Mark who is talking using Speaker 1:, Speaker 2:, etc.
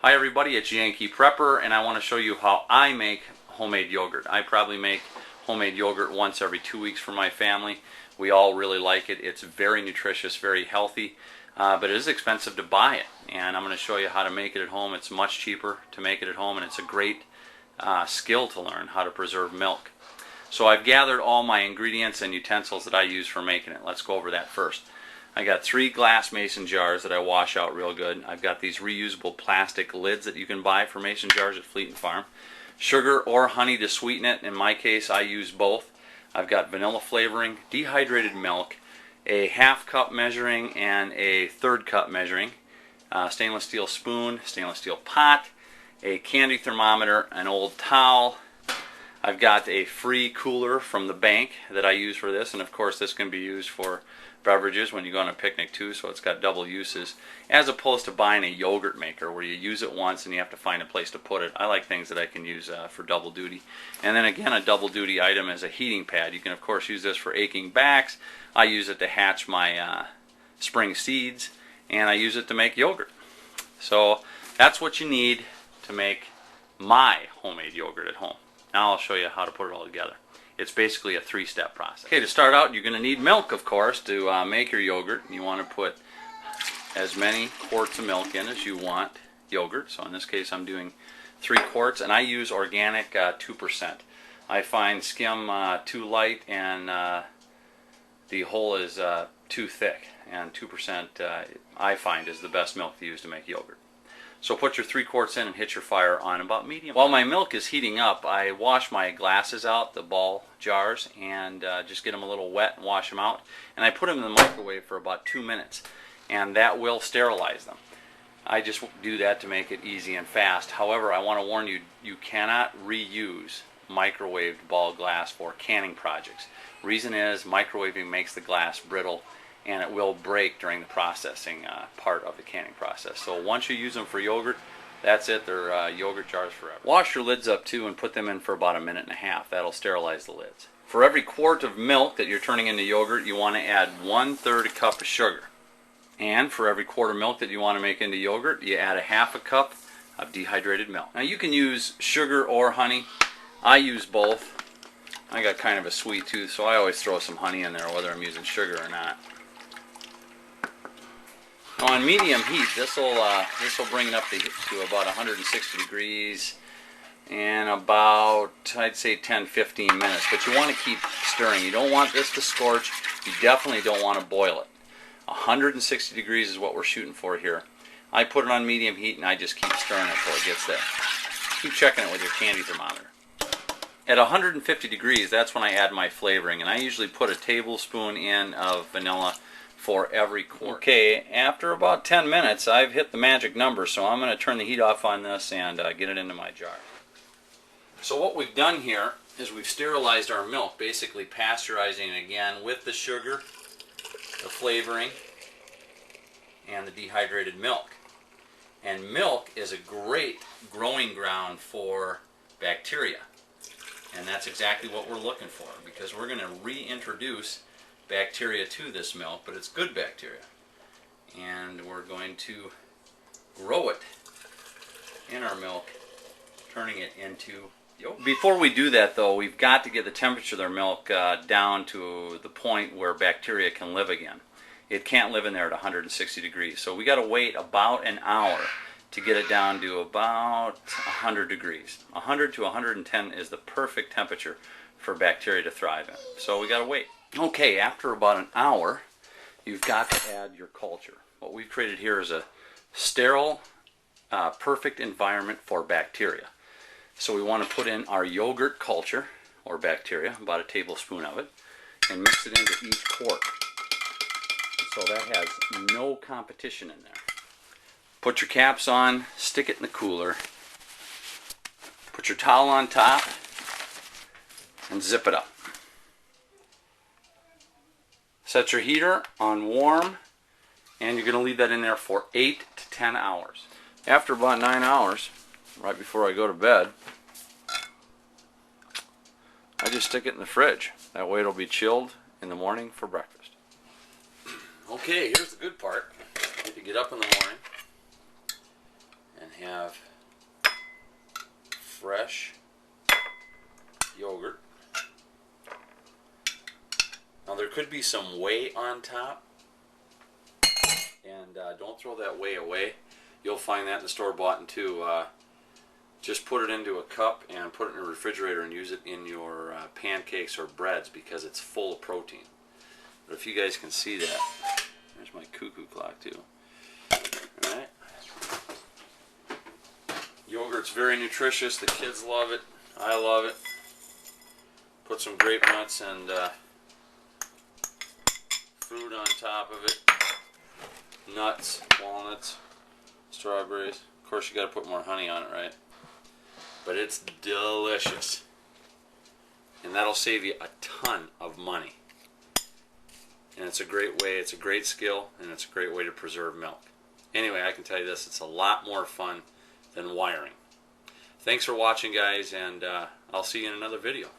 Speaker 1: Hi everybody, it's Yankee Prepper, and I want to show you how I make homemade yogurt. I probably make homemade yogurt once every 2 weeks for my family. We all really like it. It's very nutritious, very healthy, but it is expensive to buy it. And I'm going to show you how to make it at home. It's much cheaper to make it at home, and it's a great skill to learn how to preserve milk. So I've gathered all my ingredients and utensils that I use for making it. Let's go over that first. I got 3 glass mason jars that I wash out real good. I've got these reusable plastic lids that you can buy for mason jars at Fleet and Farm. Sugar or honey to sweeten it. In my case, I use both. I've got vanilla flavoring, dehydrated milk, a half cup measuring and a third cup measuring, stainless steel spoon, stainless steel pot, a candy thermometer, an old towel. I've got a free cooler from the bank that I use for this, and of course this can be used for beverages when you go on a picnic too, so it's got double uses, as opposed to buying a yogurt maker where you use it once and you have to find a place to put it. I like things that I can use for double duty. And then again, a double duty item is a heating pad. You can of course use this for aching backs. I use it to hatch my spring seeds, and I use it to make yogurt. So that's what you need to make my homemade yogurt at home. Now I'll show you how to put it all together. It's basically a 3-step process. Okay, to start out, you're going to need milk, of course, to make your yogurt. You want to put as many quarts of milk in as you want yogurt. So in this case, I'm doing 3 quarts, and I use organic 2%. I find skim too light, and the whole is too thick. And 2% I find is the best milk to use to make yogurt. So put your 3 quarts in and hit your fire on about medium. While my milk is heating up, I wash my glasses out, the ball jars, and just get them a little wet and wash them out. And I put them in the microwave for about 2 minutes, and that will sterilize them. I just do that to make it easy and fast. However, I want to warn you, you cannot reuse microwaved ball glass for canning projects. Reason is microwaving makes the glass brittle, and it will break during the processing part of the canning process. So once you use them for yogurt, that's it. They're yogurt jars forever. Wash your lids up too and put them in for about 1.5 minutes. That'll sterilize the lids. For every quart of milk that you're turning into yogurt, you want to add 1/3 cup of sugar. And for every quart of milk that you want to make into yogurt, you add 1/2 cup of dehydrated milk. Now you can use sugar or honey. I use both. I got kind of a sweet tooth, so I always throw some honey in there whether I'm using sugar or not. Now on medium heat, this will bring it up to about 160 degrees in about, I'd say, 10-15 minutes. But you want to keep stirring. You don't want this to scorch. You definitely don't want to boil it. 160 degrees is what we're shooting for here. I put it on medium heat, and I just keep stirring it until it gets there. Keep checking it with your candy thermometer. At 150 degrees, that's when I add my flavoring, and I usually put a tablespoon in of vanilla for every quart. Okay, after about 10 minutes, I've hit the magic number, so I'm going to turn the heat off on this and get it into my jar. So what we've done here is we've sterilized our milk, basically pasteurizing it again with the sugar, the flavoring, and the dehydrated milk. And milk is a great growing ground for bacteria. And that's exactly what we're looking for, because we're going to reintroduce bacteria to this milk, but it's good bacteria, and we're going to grow it in our milk, turning it into yogurt. Before we do that though, we've got to get the temperature of their milk down to the point where bacteria can live again. It can't live in there at 160 degrees, so we got to wait about an hour to get it down to about 100 degrees. 100 to 110 is the perfect temperature for bacteria to thrive in, so we got to wait. Okay, after about an hour, you've got to add your culture. What we've created here is a sterile, perfect environment for bacteria. So we want to put in our yogurt culture, or bacteria, about a tablespoon of it, and mix it into each quart. So that has no competition in there. Put your caps on, stick it in the cooler, put your towel on top, and zip it up. Set your heater on warm, and you're going to leave that in there for 8 to 10 hours. After about 9 hours, right before I go to bed, I just stick it in the fridge. That way it'll be chilled in the morning for breakfast. Okay, here's the good part. You get up in the morning and have fresh yogurt. Now there could be some whey on top, and don't throw that whey away. You'll find that in the store bought too. Just put it into a cup and put it in a refrigerator and use it in your pancakes or breads because it's full of protein. But if you guys can see that, there's my cuckoo clock too. Alright. Yogurt's very nutritious. The kids love it. I love it. Put some grape nuts and fruit on top of it. Nuts, walnuts, strawberries. Of course you got to put more honey on it, right? But it's delicious. And that'll save you a ton of money. And it's a great way, it's a great skill, and it's a great way to preserve milk. Anyway, I can tell you this, it's a lot more fun than wiring. Thanks for watching, guys, and I'll see you in another video.